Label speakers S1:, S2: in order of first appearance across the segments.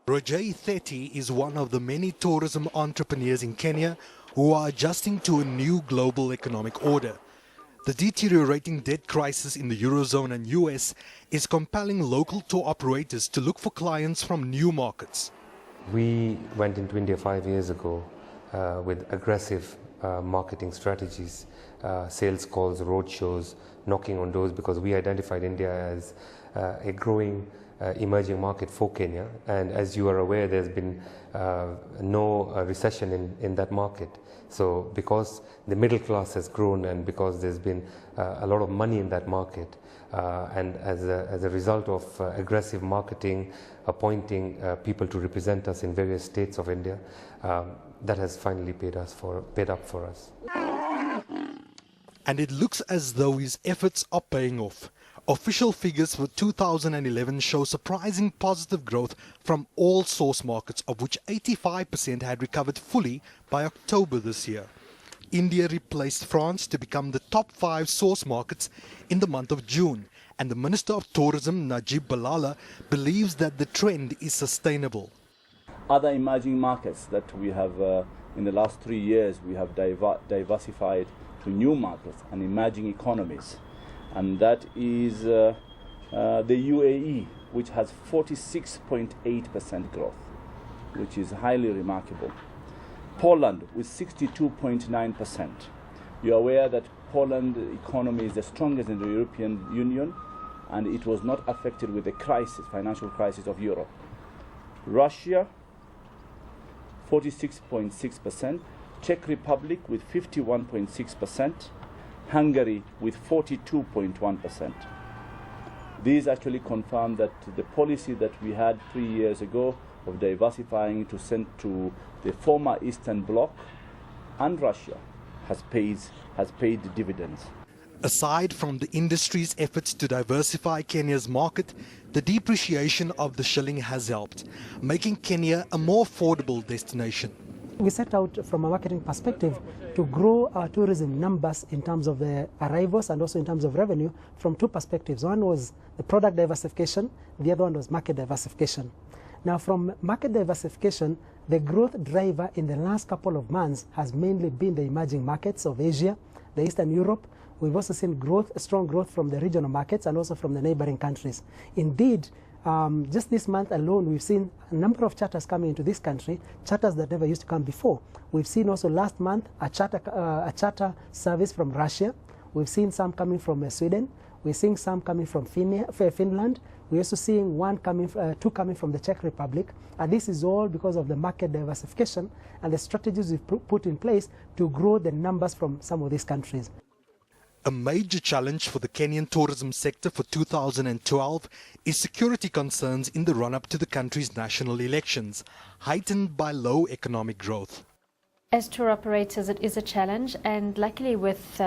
S1: Roger Theti is one of the many tourism entrepreneurs in Kenya who are adjusting to a new global economic order. The deteriorating debt crisis in the Eurozone and US is compelling local tour operators to look for clients from new markets.
S2: We went into India 5 years ago with aggressive marketing strategies, sales calls, road shows, knocking on doors, because we identified India as a growing emerging market for Kenya, and as you are aware, there's been no recession in that market. So because the middle class has grown and because there's been a lot of money in that market, and as a result of aggressive marketing, appointing people to represent us in various states of India, that has finally paid up for us.
S1: And it looks as though his efforts are paying off. Official figures for 2011 show surprising positive growth from all source markets, of which 85% had recovered fully by October this year. India replaced France to become the top 5 source markets in the month of June, and the Minister of Tourism, Najib Balala, believes that the trend is sustainable.
S3: Other emerging markets that we have in the last 3 years, we have diversified to new markets and emerging economies. And that is the UAE, which has 46.8% growth, which is highly remarkable. Poland with 62.9%. You're aware that Poland economy is the strongest in the European Union, and it was not affected with the crisis, financial crisis of Europe. Russia, 46.6%. Czech Republic with 51.6%. Hungary with 42.1%. These actually confirm that the policy that we had 3 years ago of diversifying to send to the former Eastern Bloc and Russia has paid dividends.
S1: Aside from the industry's efforts to diversify Kenya's market, the depreciation of the shilling has helped, making Kenya a more affordable destination.
S4: We set out from a marketing perspective to grow our tourism numbers in terms of the arrivals and also in terms of revenue from 2 perspectives. One was the product diversification, the other one was market diversification. Now from market diversification, the growth driver in the last couple of months has mainly been the emerging markets of Asia, the Eastern Europe. We've also seen strong growth from the regional markets and also from the neighboring countries. Indeed, just this month alone, we've seen a number of charters coming into this country, charters that never used to come before. We've seen also last month a charter service from Russia. We've seen some coming from Sweden. We're seeing some coming from Finland. We're also seeing 2 coming from the Czech Republic. And this is all because of the market diversification and the strategies we've put in place to grow the numbers from some of these countries.
S1: A major challenge for the Kenyan tourism sector for 2012 is security concerns in the run-up to the country's national elections, heightened by low economic growth.
S5: As tour operators, it is a challenge, and luckily with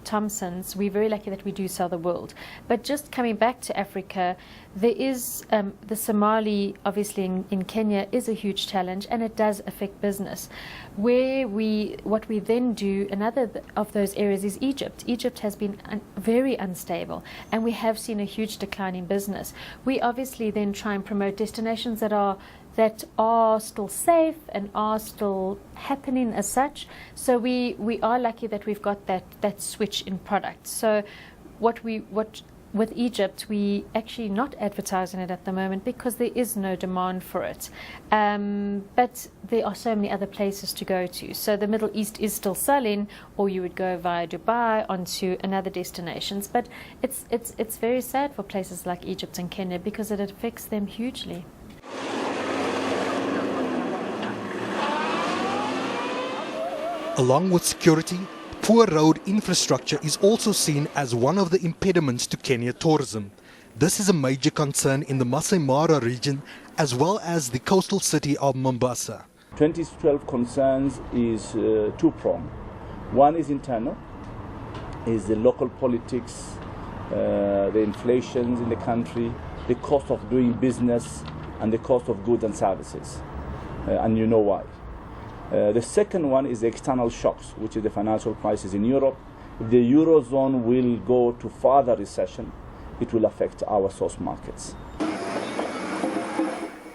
S5: Thompson's, we're very lucky that we do sell the world. But just coming back to Africa, there is the Somali, obviously in Kenya, is a huge challenge, and it does affect business. What we then do, another of those areas is Egypt. Egypt has been very unstable, and we have seen a huge decline in business. We obviously then try and promote destinations that are still safe and are still happening as such. So we are lucky that we've got that switch in product. So with Egypt, we actually not advertising it at the moment because there is no demand for it. But there are so many other places to go to. So the Middle East is still selling, or you would go via Dubai onto another destinations. But it's very sad for places like Egypt and Kenya because it affects them hugely.
S1: Along with security, poor road infrastructure is also seen as one of the impediments to Kenya tourism. This is a major concern in the Masai Mara region as well as the coastal city of Mombasa.
S3: 2012 concerns is two-pronged. One is internal, is the local politics, the inflations in the country, the cost of doing business, and the cost of goods and services. And you know why. The second one is the external shocks, which is the financial crisis in Europe. If the Eurozone will go to further recession, it will affect our source markets.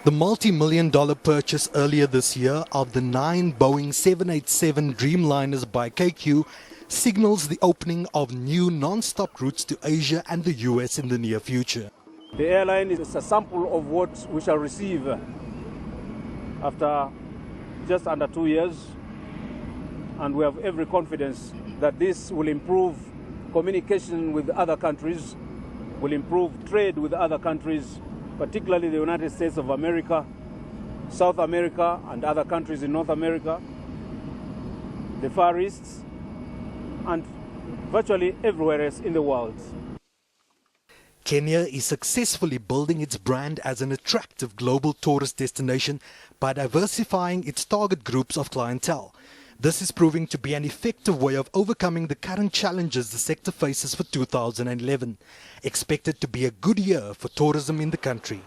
S1: The multi-million-dollar purchase earlier this year of the 9 Boeing 787 Dreamliners by Kikuyu signals the opening of new non-stop routes to Asia and the US in the near future.
S6: The airline is a sample of what we shall receive after just under 2 years, and we have every confidence that this will improve communication with other countries, will improve trade with other countries, particularly the United States of America, South America and other countries in North America, the Far East, and virtually everywhere else in the world.
S1: Kenya is successfully building its brand as an attractive global tourist destination by diversifying its target groups of clientele. This is proving to be an effective way of overcoming the current challenges the sector faces for 2011. Expected to be a good year for tourism in the country.